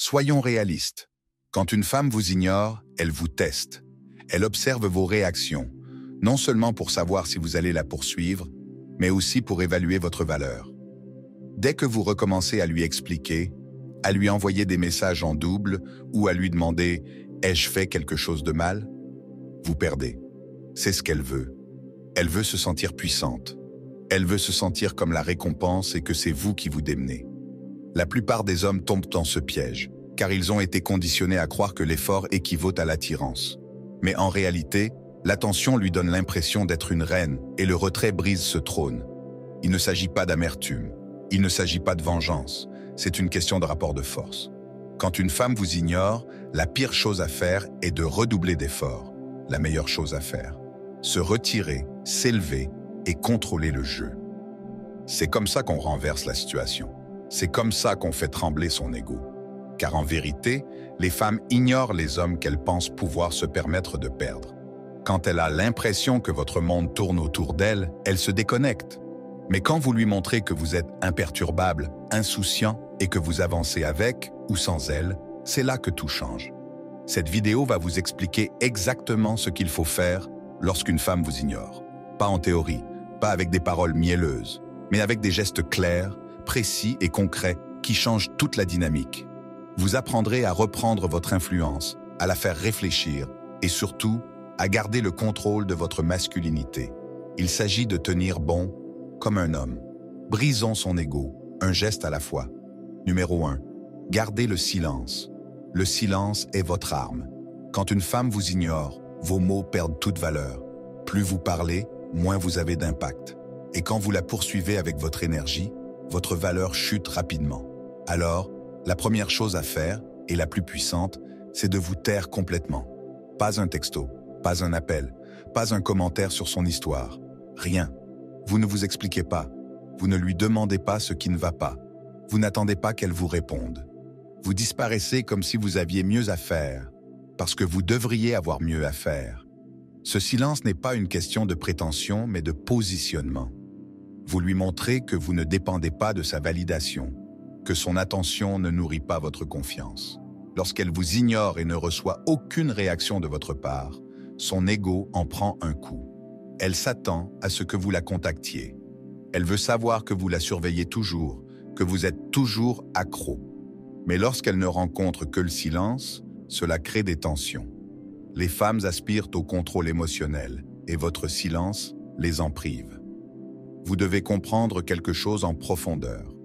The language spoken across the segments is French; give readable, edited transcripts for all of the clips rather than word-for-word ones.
Soyons réalistes. Quand une femme vous ignore, elle vous teste. Elle observe vos réactions, non seulement pour savoir si vous allez la poursuivre, mais aussi pour évaluer votre valeur. Dès que vous recommencez à lui expliquer, à lui envoyer des messages en double ou à lui demander « ai-je fait quelque chose de mal ?», vous perdez. C'est ce qu'elle veut. Elle veut se sentir puissante. Elle veut se sentir comme la récompense et que c'est vous qui vous démenez. La plupart des hommes tombent dans ce piège, car ils ont été conditionnés à croire que l'effort équivaut à l'attirance. Mais en réalité, l'attention lui donne l'impression d'être une reine et le retrait brise ce trône. Il ne s'agit pas d'amertume, il ne s'agit pas de vengeance, c'est une question de rapport de force. Quand une femme vous ignore, la pire chose à faire est de redoubler d'efforts. La meilleure chose à faire, se retirer, s'élever et contrôler le jeu. C'est comme ça qu'on renverse la situation. C'est comme ça qu'on fait trembler son ego. Car en vérité, les femmes ignorent les hommes qu'elles pensent pouvoir se permettre de perdre. Quand elle a l'impression que votre monde tourne autour d'elle, elle se déconnecte. Mais quand vous lui montrez que vous êtes imperturbable, insouciant et que vous avancez avec ou sans elle, c'est là que tout change. Cette vidéo va vous expliquer exactement ce qu'il faut faire lorsqu'une femme vous ignore. Pas en théorie, pas avec des paroles mielleuses, mais avec des gestes clairs, précis et concrets qui changent toute la dynamique. Vous apprendrez à reprendre votre influence, à la faire réfléchir et surtout, à garder le contrôle de votre masculinité. Il s'agit de tenir bon comme un homme. Brisons son ego, un geste à la fois. Numéro 1. Gardez le silence. Le silence est votre arme. Quand une femme vous ignore, vos mots perdent toute valeur. Plus vous parlez, moins vous avez d'impact. Et quand vous la poursuivez avec votre énergie, votre valeur chute rapidement. Alors, la première chose à faire, et la plus puissante, c'est de vous taire complètement. Pas un texto, pas un appel, pas un commentaire sur son histoire. Rien. Vous ne vous expliquez pas. Vous ne lui demandez pas ce qui ne va pas. Vous n'attendez pas qu'elle vous réponde. Vous disparaissez comme si vous aviez mieux à faire, parce que vous devriez avoir mieux à faire. Ce silence n'est pas une question de prétention, mais de positionnement. Vous lui montrez que vous ne dépendez pas de sa validation, que son attention ne nourrit pas votre confiance. Lorsqu'elle vous ignore et ne reçoit aucune réaction de votre part, son ego en prend un coup. Elle s'attend à ce que vous la contactiez. Elle veut savoir que vous la surveillez toujours, que vous êtes toujours accro. Mais lorsqu'elle ne rencontre que le silence, cela crée des tensions. Les femmes aspirent au contrôle émotionnel et votre silence les en prive. Vous devez comprendre quelque chose en profondeur.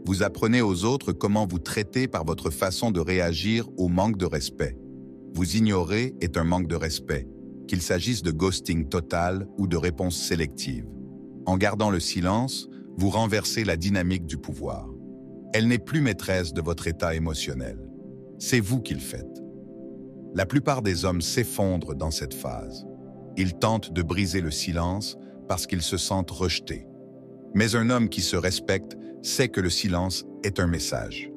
Vous apprenez aux autres comment vous traitez par votre façon de réagir au manque de respect. Vous ignorer est un manque de respect, qu'il s'agisse de ghosting total ou de réponse sélective. En gardant le silence, vous renversez la dynamique du pouvoir. Elle n'est plus maîtresse de votre état émotionnel. C'est vous qui le faites. La plupart des hommes s'effondrent dans cette phase. Ils tentent de briser le silence parce qu'ils se sentent rejetés. Mais un homme qui se respecte sait que le silence est un message.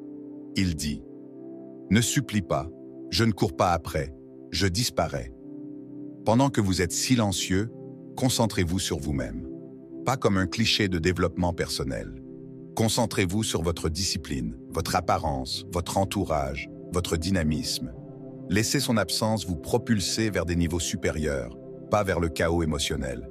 Il dit « Ne supplie pas, je ne cours pas après, je disparais ». Pendant que vous êtes silencieux, concentrez-vous sur vous-même. Pas comme un cliché de développement personnel. Concentrez-vous sur votre discipline, votre apparence, votre entourage, votre dynamisme. Laissez son absence vous propulser vers des niveaux supérieurs, pas vers le chaos émotionnel.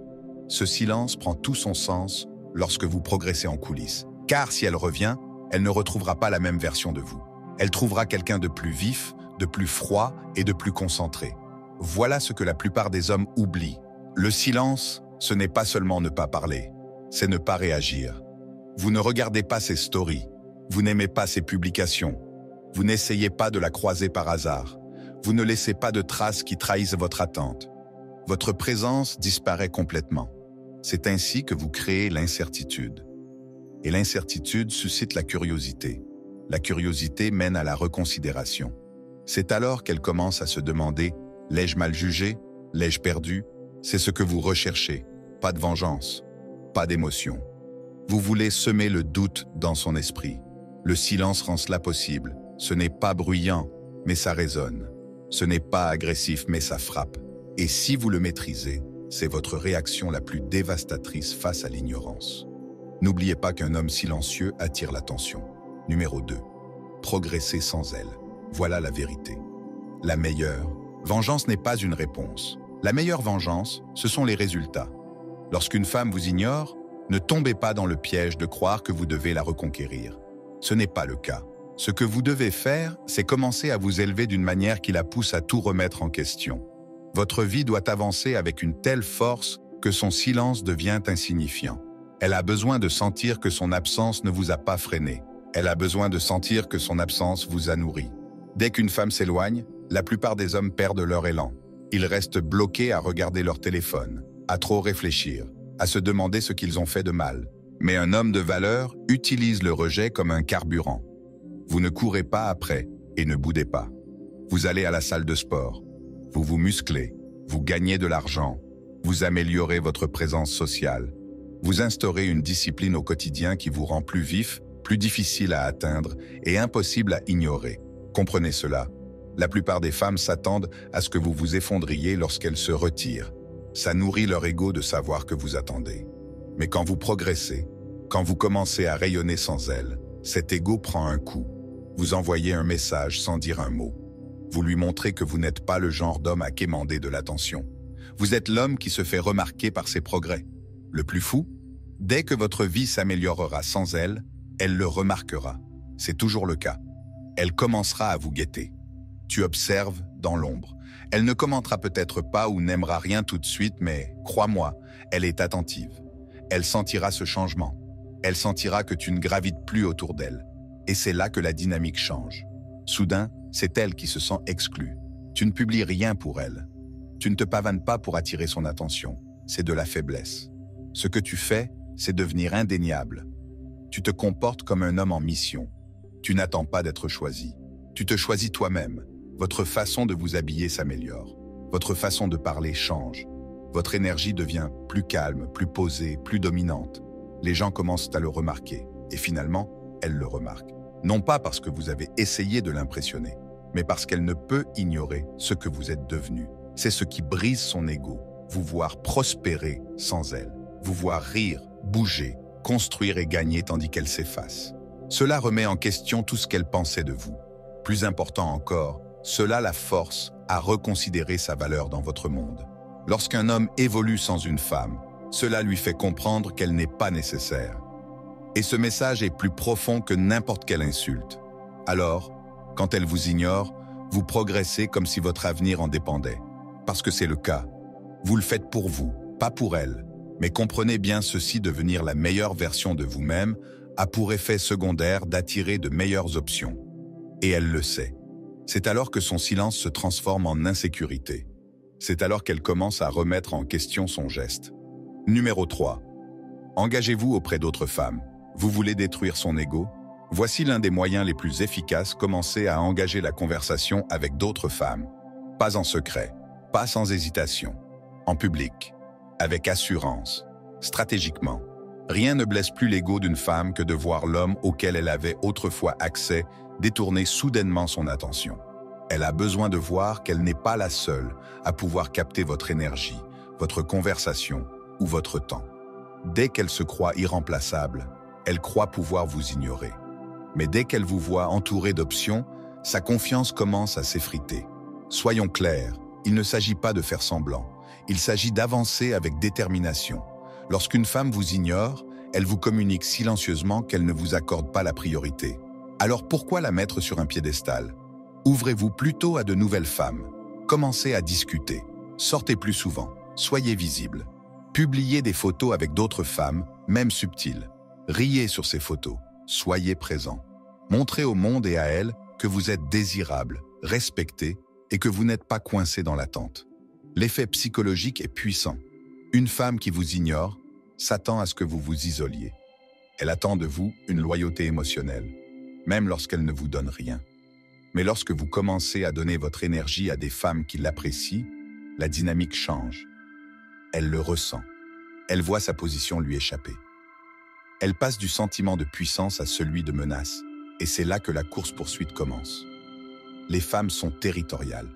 Ce silence prend tout son sens lorsque vous progressez en coulisses. Car si elle revient, elle ne retrouvera pas la même version de vous. Elle trouvera quelqu'un de plus vif, de plus froid et de plus concentré. Voilà ce que la plupart des hommes oublient. Le silence, ce n'est pas seulement ne pas parler, c'est ne pas réagir. Vous ne regardez pas ses stories, vous n'aimez pas ses publications, vous n'essayez pas de la croiser par hasard, vous ne laissez pas de traces qui trahissent votre attente. Votre présence disparaît complètement. C'est ainsi que vous créez l'incertitude. Et l'incertitude suscite la curiosité. La curiosité mène à la reconsidération. C'est alors qu'elle commence à se demander « L'ai-je mal jugé? L'ai-je perdu ?» C'est ce que vous recherchez. Pas de vengeance, pas d'émotion. Vous voulez semer le doute dans son esprit. Le silence rend cela possible. Ce n'est pas bruyant, mais ça résonne. Ce n'est pas agressif, mais ça frappe. Et si vous le maîtrisez, c'est votre réaction la plus dévastatrice face à l'ignorance. N'oubliez pas qu'un homme silencieux attire l'attention. Numéro 2. Progresser sans elle. Voilà la vérité. La meilleure vengeance n'est pas une réponse. La meilleure vengeance, ce sont les résultats. Lorsqu'une femme vous ignore, ne tombez pas dans le piège de croire que vous devez la reconquérir. Ce n'est pas le cas. Ce que vous devez faire, c'est commencer à vous élever d'une manière qui la pousse à tout remettre en question. Votre vie doit avancer avec une telle force que son silence devient insignifiant. Elle a besoin de sentir que son absence ne vous a pas freiné. Elle a besoin de sentir que son absence vous a nourri. Dès qu'une femme s'éloigne, la plupart des hommes perdent leur élan. Ils restent bloqués à regarder leur téléphone, à trop réfléchir, à se demander ce qu'ils ont fait de mal. Mais un homme de valeur utilise le rejet comme un carburant. Vous ne courez pas après et ne boudez pas. Vous allez à la salle de sport. Vous vous musclez. Vous gagnez de l'argent. Vous améliorez votre présence sociale. Vous instaurez une discipline au quotidien qui vous rend plus vif, plus difficile à atteindre et impossible à ignorer. Comprenez cela. La plupart des femmes s'attendent à ce que vous vous effondriez lorsqu'elles se retirent. Ça nourrit leur ego de savoir que vous attendez. Mais quand vous progressez, quand vous commencez à rayonner sans elles, cet ego prend un coup. Vous envoyez un message sans dire un mot. Vous lui montrez que vous n'êtes pas le genre d'homme à quémander de l'attention. Vous êtes l'homme qui se fait remarquer par ses progrès. Le plus fou, dès que votre vie s'améliorera sans elle, elle le remarquera. C'est toujours le cas. Elle commencera à vous guetter. Tu observes dans l'ombre. Elle ne commentera peut-être pas ou n'aimera rien tout de suite, mais crois-moi, elle est attentive. Elle sentira ce changement. Elle sentira que tu ne gravites plus autour d'elle. Et c'est là que la dynamique change. Soudain, c'est elle qui se sent exclue. Tu ne publies rien pour elle. Tu ne te pavanes pas pour attirer son attention. C'est de la faiblesse. Ce que tu fais, c'est devenir indéniable. Tu te comportes comme un homme en mission. Tu n'attends pas d'être choisi. Tu te choisis toi-même. Votre façon de vous habiller s'améliore. Votre façon de parler change. Votre énergie devient plus calme, plus posée, plus dominante. Les gens commencent à le remarquer. Et finalement, elle le remarque. Non pas parce que vous avez essayé de l'impressionner, mais parce qu'elle ne peut ignorer ce que vous êtes devenu. C'est ce qui brise son ego, vous voir prospérer sans elle, vous voir rire, bouger, construire et gagner tandis qu'elle s'efface. Cela remet en question tout ce qu'elle pensait de vous. Plus important encore, cela la force à reconsidérer sa valeur dans votre monde. Lorsqu'un homme évolue sans une femme, cela lui fait comprendre qu'elle n'est pas nécessaire. Et ce message est plus profond que n'importe quelle insulte. Alors, quand elle vous ignore, vous progressez comme si votre avenir en dépendait. Parce que c'est le cas. Vous le faites pour vous, pas pour elle. Mais comprenez bien ceci, devenir la meilleure version de vous-même a pour effet secondaire d'attirer de meilleures options. Et elle le sait. C'est alors que son silence se transforme en insécurité. C'est alors qu'elle commence à remettre en question son geste. Numéro 3. Engagez-vous auprès d'autres femmes. Vous voulez détruire son ego? Voici l'un des moyens les plus efficaces, commencez à engager la conversation avec d'autres femmes. Pas en secret, pas sans hésitation, en public, avec assurance, stratégiquement. Rien ne blesse plus l'ego d'une femme que de voir l'homme auquel elle avait autrefois accès détourner soudainement son attention. Elle a besoin de voir qu'elle n'est pas la seule à pouvoir capter votre énergie, votre conversation ou votre temps. Dès qu'elle se croit irremplaçable, elle croit pouvoir vous ignorer. Mais dès qu'elle vous voit entouré d'options, sa confiance commence à s'effriter. Soyons clairs, il ne s'agit pas de faire semblant. Il s'agit d'avancer avec détermination. Lorsqu'une femme vous ignore, elle vous communique silencieusement qu'elle ne vous accorde pas la priorité. Alors pourquoi la mettre sur un piédestal? Ouvrez-vous plutôt à de nouvelles femmes. Commencez à discuter. Sortez plus souvent. Soyez visible. Publiez des photos avec d'autres femmes, même subtiles. Riez sur ces photos. Soyez présent. Montrez au monde et à elle que vous êtes désirable, respecté et que vous n'êtes pas coincé dans l'attente. L'effet psychologique est puissant. Une femme qui vous ignore s'attend à ce que vous vous isoliez. Elle attend de vous une loyauté émotionnelle, même lorsqu'elle ne vous donne rien. Mais lorsque vous commencez à donner votre énergie à des femmes qui l'apprécient, la dynamique change. Elle le ressent. Elle voit sa position lui échapper. Elle passe du sentiment de puissance à celui de menace, et c'est là que la course-poursuite commence. Les femmes sont territoriales,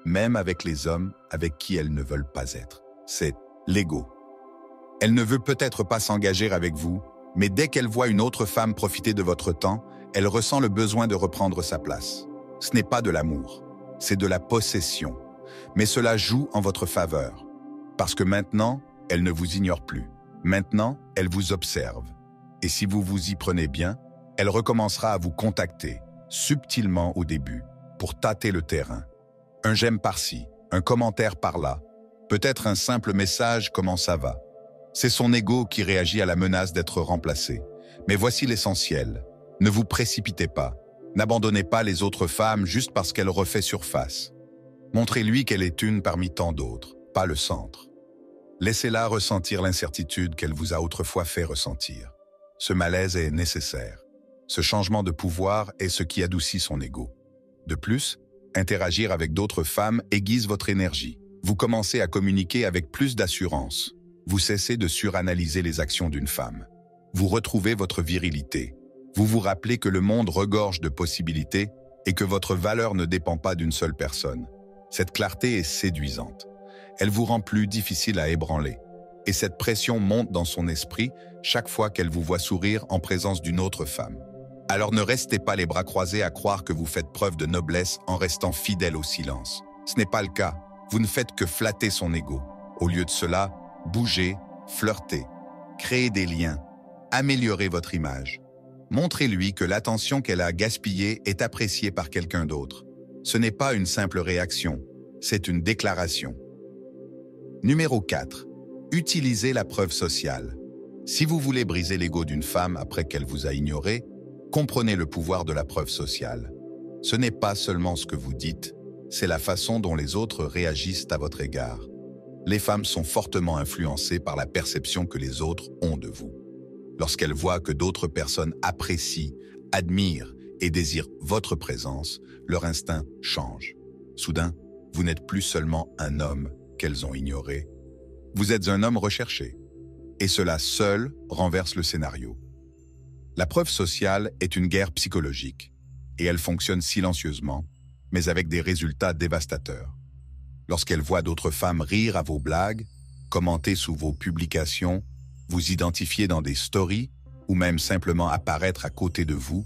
même avec les hommes avec qui elles ne veulent pas être. C'est l'ego. Elle ne veut peut-être pas s'engager avec vous, mais dès qu'elle voit une autre femme profiter de votre temps, elle ressent le besoin de reprendre sa place. Ce n'est pas de l'amour, c'est de la possession. Mais cela joue en votre faveur. Parce que maintenant, elle ne vous ignore plus. Maintenant, elle vous observe. Et si vous vous y prenez bien, elle recommencera à vous contacter, subtilement au début, pour tâter le terrain. Un j'aime par-ci, un commentaire par-là, peut-être un simple message comment ça va. C'est son ego qui réagit à la menace d'être remplacé. Mais voici l'essentiel. Ne vous précipitez pas. N'abandonnez pas les autres femmes juste parce qu'elles refait surface. Montrez-lui qu'elle est une parmi tant d'autres, pas le centre. Laissez-la ressentir l'incertitude qu'elle vous a autrefois fait ressentir. Ce malaise est nécessaire. Ce changement de pouvoir est ce qui adoucit son ego. De plus, interagir avec d'autres femmes aiguise votre énergie. Vous commencez à communiquer avec plus d'assurance. Vous cessez de suranalyser les actions d'une femme. Vous retrouvez votre virilité. Vous vous rappelez que le monde regorge de possibilités et que votre valeur ne dépend pas d'une seule personne. Cette clarté est séduisante. Elle vous rend plus difficile à ébranler. Et cette pression monte dans son esprit chaque fois qu'elle vous voit sourire en présence d'une autre femme. Alors ne restez pas les bras croisés à croire que vous faites preuve de noblesse en restant fidèle au silence. Ce n'est pas le cas. Vous ne faites que flatter son ego. Au lieu de cela, bougez, flirtez, créez des liens, améliorez votre image. Montrez-lui que l'attention qu'elle a gaspillée est appréciée par quelqu'un d'autre. Ce n'est pas une simple réaction, c'est une déclaration. Numéro 4. Utilisez la preuve sociale. Si vous voulez briser l'ego d'une femme après qu'elle vous a ignoré, comprenez le pouvoir de la preuve sociale. Ce n'est pas seulement ce que vous dites, c'est la façon dont les autres réagissent à votre égard. Les femmes sont fortement influencées par la perception que les autres ont de vous. Lorsqu'elles voient que d'autres personnes apprécient, admirent et désirent votre présence, leur instinct change. Soudain, vous n'êtes plus seulement un homme qu'elles ont ignoré. Vous êtes un homme recherché. Et cela seul renverse le scénario. La preuve sociale est une guerre psychologique, et elle fonctionne silencieusement, mais avec des résultats dévastateurs. Lorsqu'elle voit d'autres femmes rire à vos blagues, commenter sous vos publications, vous identifier dans des stories, ou même simplement apparaître à côté de vous,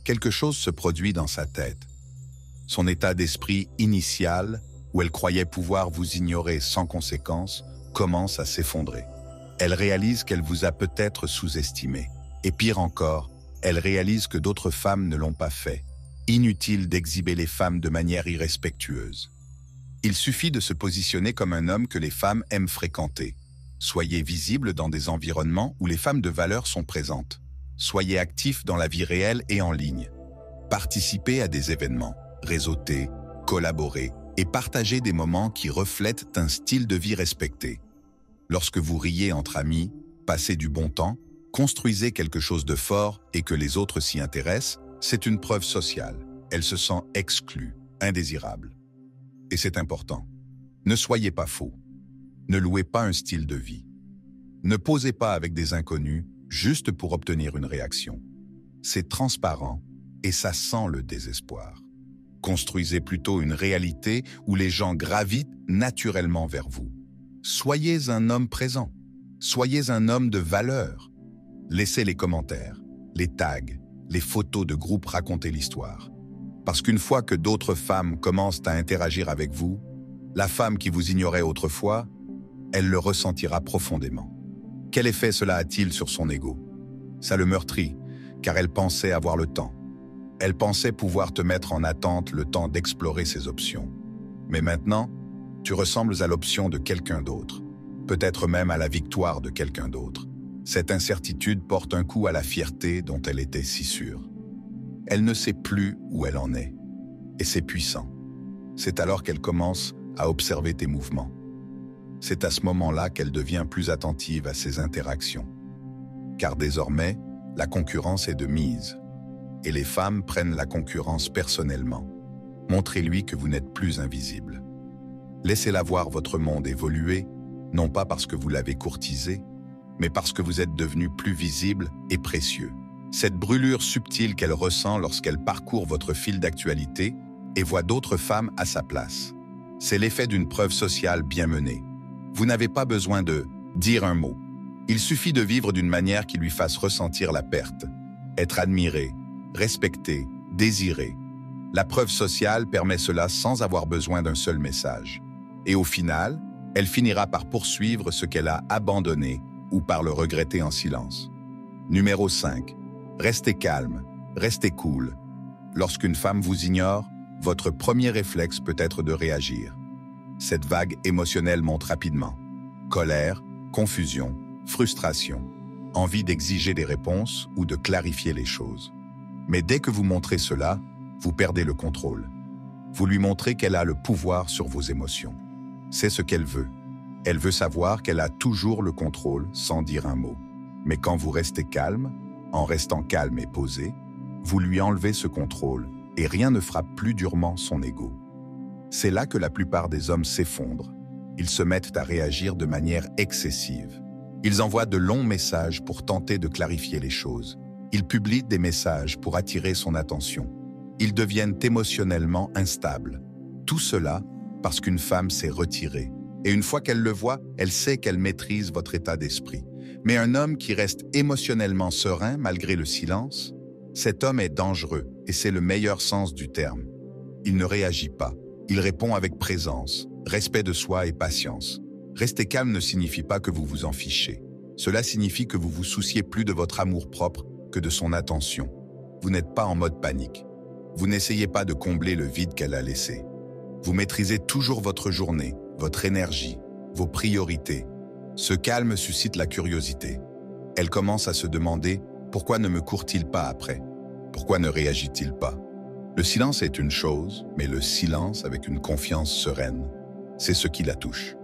quelque chose se produit dans sa tête. Son état d'esprit initial, où elle croyait pouvoir vous ignorer sans conséquence, commence à s'effondrer. Elle réalise qu'elle vous a peut-être sous-estimé. Et pire encore, elle réalise que d'autres femmes ne l'ont pas fait. Inutile d'exhiber les femmes de manière irrespectueuse. Il suffit de se positionner comme un homme que les femmes aiment fréquenter. Soyez visible dans des environnements où les femmes de valeur sont présentes. Soyez actif dans la vie réelle et en ligne. Participez à des événements, réseautez, collaborez et partagez des moments qui reflètent un style de vie respecté. Lorsque vous riez entre amis, passez du bon temps, construisez quelque chose de fort et que les autres s'y intéressent, c'est une preuve sociale. Elle se sent exclue, indésirable. Et c'est important. Ne soyez pas faux. Ne louez pas un style de vie. Ne posez pas avec des inconnus juste pour obtenir une réaction. C'est transparent et ça sent le désespoir. Construisez plutôt une réalité où les gens gravitent naturellement vers vous. Soyez un homme présent. Soyez un homme de valeur. Laissez les commentaires, les tags, les photos de groupe raconter l'histoire. Parce qu'une fois que d'autres femmes commencent à interagir avec vous, la femme qui vous ignorait autrefois, elle le ressentira profondément. Quel effet cela a-t-il sur son ego? Ça le meurtrit, car elle pensait avoir le temps. Elle pensait pouvoir te mettre en attente le temps d'explorer ses options. Mais maintenant, tu ressembles à l'option de quelqu'un d'autre, peut-être même à la victoire de quelqu'un d'autre. Cette incertitude porte un coup à la fierté dont elle était si sûre. Elle ne sait plus où elle en est, et c'est puissant. C'est alors qu'elle commence à observer tes mouvements. C'est à ce moment-là qu'elle devient plus attentive à ses interactions. Car désormais, la concurrence est de mise, et les femmes prennent la concurrence personnellement. Montrez-lui que vous n'êtes plus invisible. Laissez-la voir votre monde évoluer, non pas parce que vous l'avez courtisé, mais parce que vous êtes devenu plus visible et précieux. Cette brûlure subtile qu'elle ressent lorsqu'elle parcourt votre fil d'actualité et voit d'autres femmes à sa place. C'est l'effet d'une preuve sociale bien menée. Vous n'avez pas besoin de dire un mot. Il suffit de vivre d'une manière qui lui fasse ressentir la perte. Être admiré, respecté, désiré. La preuve sociale permet cela sans avoir besoin d'un seul message. Et au final, elle finira par poursuivre ce qu'elle a abandonné ou par le regretter en silence. Numéro 5. Restez calme, restez cool. Lorsqu'une femme vous ignore, votre premier réflexe peut être de réagir. Cette vague émotionnelle monte rapidement. Colère, confusion, frustration, envie d'exiger des réponses ou de clarifier les choses. Mais dès que vous montrez cela, vous perdez le contrôle. Vous lui montrez qu'elle a le pouvoir sur vos émotions. C'est ce qu'elle veut. Elle veut savoir qu'elle a toujours le contrôle sans dire un mot. Mais quand vous restez calme, en restant calme et posé, vous lui enlevez ce contrôle et rien ne frappe plus durement son ego. C'est là que la plupart des hommes s'effondrent. Ils se mettent à réagir de manière excessive. Ils envoient de longs messages pour tenter de clarifier les choses. Ils publient des messages pour attirer son attention. Ils deviennent émotionnellement instables. Tout cela parce qu'une femme s'est retirée. Et une fois qu'elle le voit, elle sait qu'elle maîtrise votre état d'esprit. Mais un homme qui reste émotionnellement serein malgré le silence, cet homme est dangereux et c'est le meilleur sens du terme. Il ne réagit pas. Il répond avec présence, respect de soi et patience. Rester calme ne signifie pas que vous vous en fichez. Cela signifie que vous vous souciez plus de votre amour-propre que de son attention. Vous n'êtes pas en mode panique. Vous n'essayez pas de combler le vide qu'elle a laissé. Vous maîtrisez toujours votre journée, votre énergie, vos priorités. Ce calme suscite la curiosité. Elle commence à se demander « Pourquoi ne me court-il pas après? Pourquoi ne réagit-il pas ?» Le silence est une chose, mais le silence avec une confiance sereine, c'est ce qui la touche.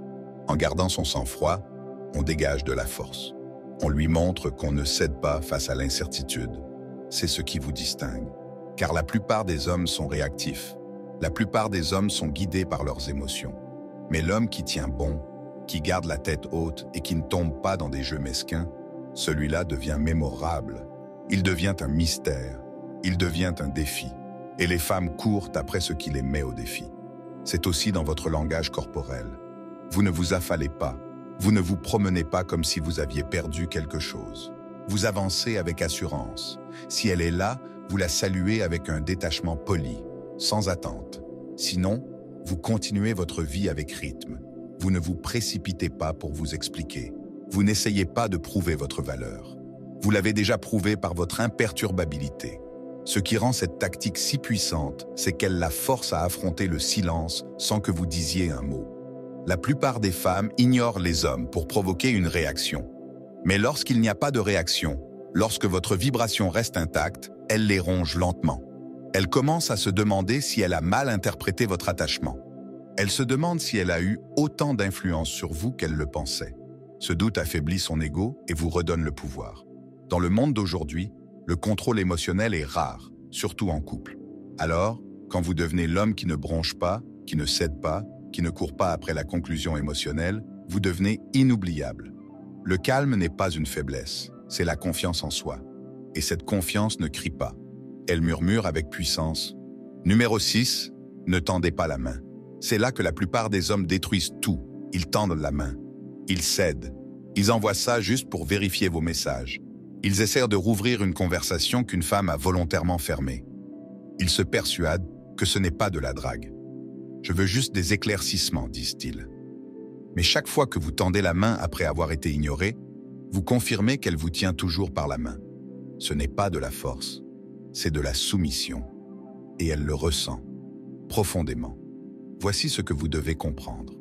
En gardant son sang-froid, on dégage de la force. On lui montre qu'on ne cède pas face à l'incertitude. C'est ce qui vous distingue. Car la plupart des hommes sont réactifs. La plupart des hommes sont guidés par leurs émotions. Mais l'homme qui tient bon, qui garde la tête haute et qui ne tombe pas dans des jeux mesquins, celui-là devient mémorable. Il devient un mystère. Il devient un défi. Et les femmes courent après ce qui les met au défi. C'est aussi dans votre langage corporel. Vous ne vous affalez pas. Vous ne vous promenez pas comme si vous aviez perdu quelque chose. Vous avancez avec assurance. Si elle est là, vous la saluez avec un détachement poli, sans attente. Sinon, vous continuez votre vie avec rythme. Vous ne vous précipitez pas pour vous expliquer. Vous n'essayez pas de prouver votre valeur. Vous l'avez déjà prouvé par votre imperturbabilité. Ce qui rend cette tactique si puissante, c'est qu'elle la force à affronter le silence sans que vous disiez un mot. La plupart des femmes ignorent les hommes pour provoquer une réaction. Mais lorsqu'il n'y a pas de réaction, lorsque votre vibration reste intacte, elle les ronge lentement. Elle commence à se demander si elle a mal interprété votre attachement. Elle se demande si elle a eu autant d'influence sur vous qu'elle le pensait. Ce doute affaiblit son ego et vous redonne le pouvoir. Dans le monde d'aujourd'hui, le contrôle émotionnel est rare, surtout en couple. Alors, quand vous devenez l'homme qui ne bronche pas, qui ne cède pas, qui ne court pas après la conclusion émotionnelle, vous devenez inoubliable. Le calme n'est pas une faiblesse, c'est la confiance en soi. Et cette confiance ne crie pas. Elle murmure avec puissance. Numéro 6, ne tendez pas la main. C'est là que la plupart des hommes détruisent tout. Ils tendent la main. Ils cèdent. Ils envoient ça juste pour vérifier vos messages. Ils essaient de rouvrir une conversation qu'une femme a volontairement fermée. Ils se persuadent que ce n'est pas de la drague. « Je veux juste des éclaircissements », disent-ils. Mais chaque fois que vous tendez la main après avoir été ignoré, vous confirmez qu'elle vous tient toujours par la main. Ce n'est pas de la force, c'est de la soumission. Et elle le ressent, profondément. Voici ce que vous devez comprendre.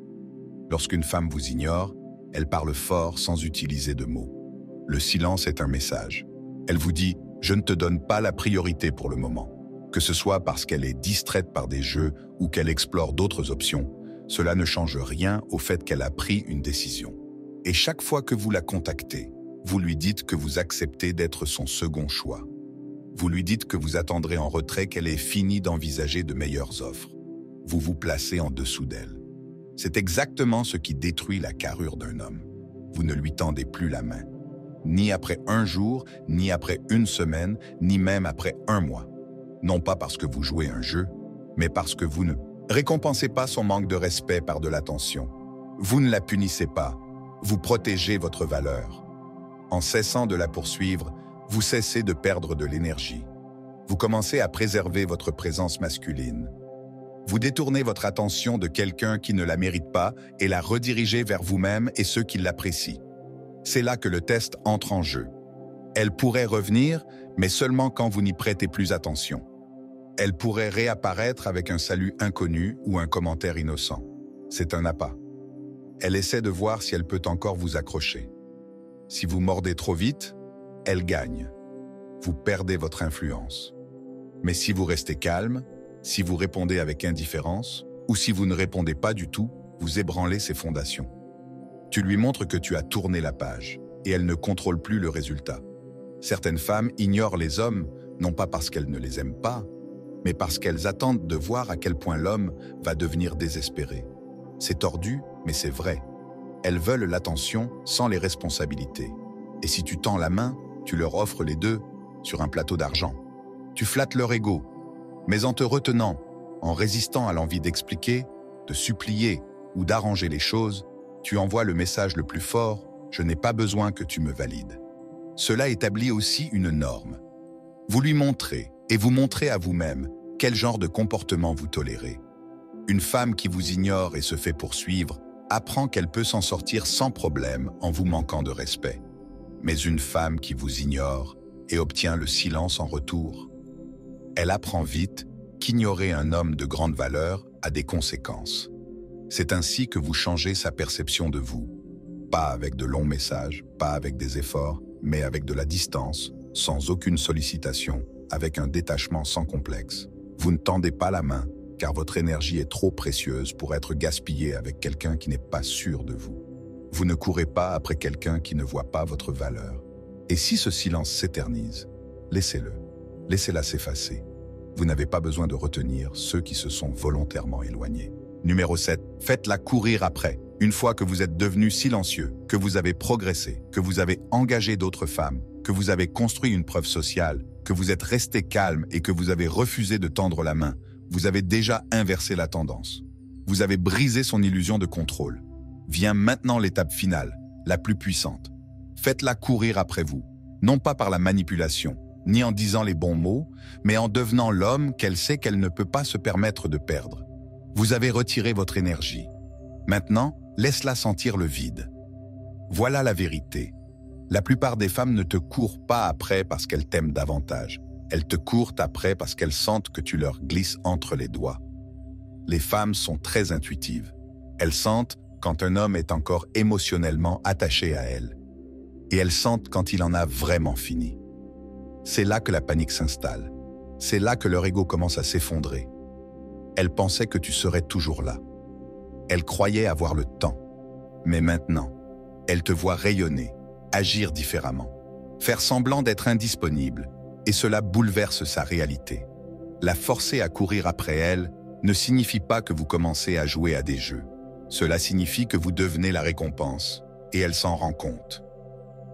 Lorsqu'une femme vous ignore, elle parle fort sans utiliser de mots. Le silence est un message. Elle vous dit « Je ne te donne pas la priorité pour le moment ». Que ce soit parce qu'elle est distraite par des jeux ou qu'elle explore d'autres options, cela ne change rien au fait qu'elle a pris une décision. Et chaque fois que vous la contactez, vous lui dites que vous acceptez d'être son second choix. Vous lui dites que vous attendrez en retrait qu'elle ait fini d'envisager de meilleures offres. Vous vous placez en dessous d'elle. C'est exactement ce qui détruit la carrure d'un homme. Vous ne lui tendez plus la main. Ni après un jour, ni après une semaine, ni même après un mois. Non pas parce que vous jouez un jeu, mais parce que vous ne récompensez pas son manque de respect par de l'attention. Vous ne la punissez pas, vous protégez votre valeur. En cessant de la poursuivre, vous cessez de perdre de l'énergie. Vous commencez à préserver votre présence masculine. Vous détournez votre attention de quelqu'un qui ne la mérite pas et la redirigez vers vous-même et ceux qui l'apprécient. C'est là que le test entre en jeu. Elle pourrait revenir, mais seulement quand vous n'y prêtez plus attention. Elle pourrait réapparaître avec un salut inconnu ou un commentaire innocent. C'est un appât. Elle essaie de voir si elle peut encore vous accrocher. Si vous mordez trop vite, elle gagne. Vous perdez votre influence. Mais si vous restez calme, si vous répondez avec indifférence, ou si vous ne répondez pas du tout, vous ébranlez ses fondations. Tu lui montres que tu as tourné la page, et elle ne contrôle plus le résultat. Certaines femmes ignorent les hommes, non pas parce qu'elles ne les aiment pas, mais parce qu'elles attendent de voir à quel point l'homme va devenir désespéré. C'est tordu, mais c'est vrai. Elles veulent l'attention sans les responsabilités. Et si tu tends la main, tu leur offres les deux sur un plateau d'argent. Tu flattes leur ego, mais en te retenant, en résistant à l'envie d'expliquer, de supplier ou d'arranger les choses, tu envoies le message le plus fort, je n'ai pas besoin que tu me valides. Cela établit aussi une norme. Vous lui montrez, et vous montrez à vous-même, quel genre de comportement vous tolérez. Une femme qui vous ignore et se fait poursuivre apprend qu'elle peut s'en sortir sans problème en vous manquant de respect. Mais une femme qui vous ignore et obtient le silence en retour, elle apprend vite qu'ignorer un homme de grande valeur a des conséquences. C'est ainsi que vous changez sa perception de vous. Pas avec de longs messages, pas avec des efforts, mais avec de la distance, sans aucune sollicitation, avec un détachement sans complexe. Vous ne tendez pas la main, car votre énergie est trop précieuse pour être gaspillée avec quelqu'un qui n'est pas sûr de vous. Vous ne courez pas après quelqu'un qui ne voit pas votre valeur. Et si ce silence s'éternise, laissez-le. Laissez-la s'effacer. Vous n'avez pas besoin de retenir ceux qui se sont volontairement éloignés. Numéro 7. Faites-la courir après. Une fois que vous êtes devenu silencieux, que vous avez progressé, que vous avez engagé d'autres femmes, que vous avez construit une preuve sociale, que vous êtes resté calme et que vous avez refusé de tendre la main, vous avez déjà inversé la tendance. Vous avez brisé son illusion de contrôle. Vient maintenant l'étape finale, la plus puissante. Faites-la courir après vous, non pas par la manipulation, ni en disant les bons mots, mais en devenant l'homme qu'elle sait qu'elle ne peut pas se permettre de perdre. Vous avez retiré votre énergie. Maintenant, laisse-la sentir le vide. Voilà la vérité. La plupart des femmes ne te courent pas après parce qu'elles t'aiment davantage. Elles te courent après parce qu'elles sentent que tu leur glisses entre les doigts. Les femmes sont très intuitives. Elles sentent quand un homme est encore émotionnellement attaché à elles. Et elles sentent quand il en a vraiment fini. C'est là que la panique s'installe. C'est là que leur ego commence à s'effondrer. Elles pensaient que tu serais toujours là. Elles croyaient avoir le temps. Mais maintenant, elles te voient rayonner, agir différemment, faire semblant d'être indisponible, et cela bouleverse sa réalité. La forcer à courir après elle ne signifie pas que vous commencez à jouer à des jeux. Cela signifie que vous devenez la récompense, et elle s'en rend compte.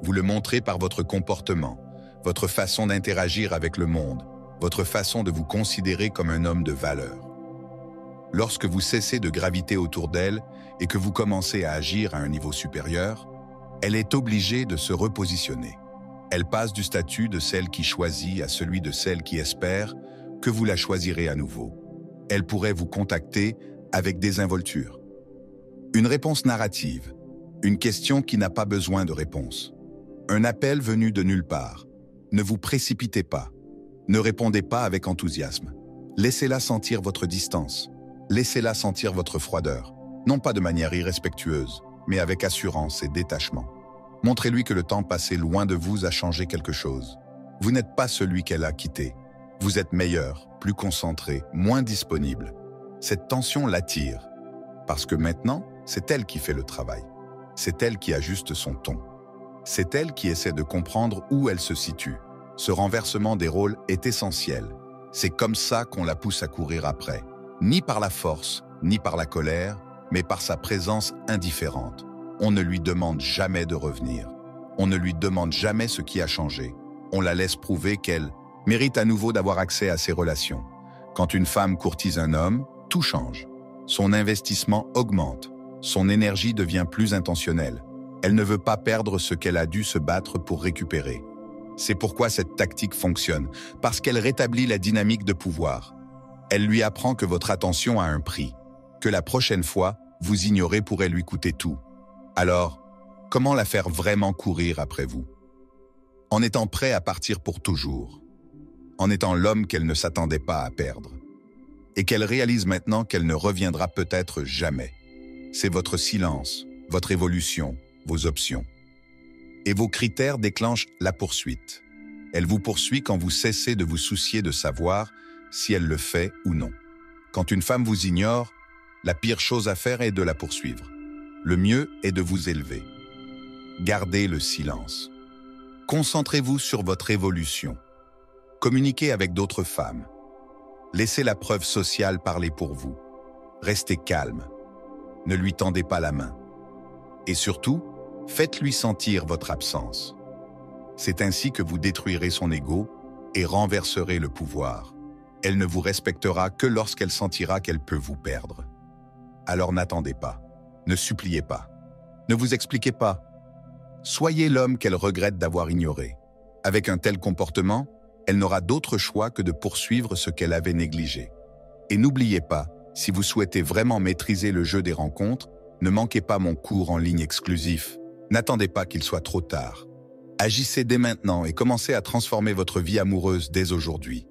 Vous le montrez par votre comportement, votre façon d'interagir avec le monde, votre façon de vous considérer comme un homme de valeur. Lorsque vous cessez de graviter autour d'elle et que vous commencez à agir à un niveau supérieur, elle est obligée de se repositionner. Elle passe du statut de celle qui choisit à celui de celle qui espère que vous la choisirez à nouveau. Elle pourrait vous contacter avec désinvolture. Une réponse narrative, une question qui n'a pas besoin de réponse. Un appel venu de nulle part. Ne vous précipitez pas. Ne répondez pas avec enthousiasme. Laissez-la sentir votre distance. Laissez-la sentir votre froideur. Non pas de manière irrespectueuse, mais avec assurance et détachement. Montrez-lui que le temps passé loin de vous a changé quelque chose. Vous n'êtes pas celui qu'elle a quitté. Vous êtes meilleur, plus concentré, moins disponible. Cette tension l'attire, parce que maintenant, c'est elle qui fait le travail. C'est elle qui ajuste son ton. C'est elle qui essaie de comprendre où elle se situe. Ce renversement des rôles est essentiel. C'est comme ça qu'on la pousse à courir après. Ni par la force, ni par la colère, mais par sa présence indifférente. On ne lui demande jamais de revenir. On ne lui demande jamais ce qui a changé. On la laisse prouver qu'elle mérite à nouveau d'avoir accès à ses relations. Quand une femme courtise un homme, tout change. Son investissement augmente. Son énergie devient plus intentionnelle. Elle ne veut pas perdre ce qu'elle a dû se battre pour récupérer. C'est pourquoi cette tactique fonctionne, parce qu'elle rétablit la dynamique de pouvoir. Elle lui apprend que votre attention a un prix, que la prochaine fois, vous ignorer pourrait lui coûter tout. Alors, comment la faire vraiment courir après vous? En étant prêt à partir pour toujours. En étant l'homme qu'elle ne s'attendait pas à perdre. Et qu'elle réalise maintenant qu'elle ne reviendra peut-être jamais. C'est votre silence, votre évolution, vos options. Et vos critères déclenchent la poursuite. Elle vous poursuit quand vous cessez de vous soucier de savoir si elle le fait ou non. Quand une femme vous ignore, la pire chose à faire est de la poursuivre. Le mieux est de vous élever. Gardez le silence. Concentrez-vous sur votre évolution. Communiquez avec d'autres femmes. Laissez la preuve sociale parler pour vous. Restez calme. Ne lui tendez pas la main. Et surtout, faites-lui sentir votre absence. C'est ainsi que vous détruirez son ego et renverserez le pouvoir. Elle ne vous respectera que lorsqu'elle sentira qu'elle peut vous perdre. Alors n'attendez pas, ne suppliez pas, ne vous expliquez pas. Soyez l'homme qu'elle regrette d'avoir ignoré. Avec un tel comportement, elle n'aura d'autre choix que de poursuivre ce qu'elle avait négligé. Et n'oubliez pas, si vous souhaitez vraiment maîtriser le jeu des rencontres, ne manquez pas mon cours en ligne exclusif. N'attendez pas qu'il soit trop tard. Agissez dès maintenant et commencez à transformer votre vie amoureuse dès aujourd'hui.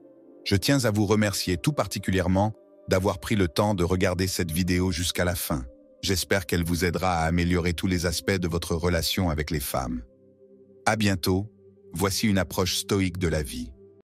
Je tiens à vous remercier tout particulièrement d'avoir pris le temps de regarder cette vidéo jusqu'à la fin. J'espère qu'elle vous aidera à améliorer tous les aspects de votre relation avec les femmes. À bientôt, voici une approche stoïque de la vie.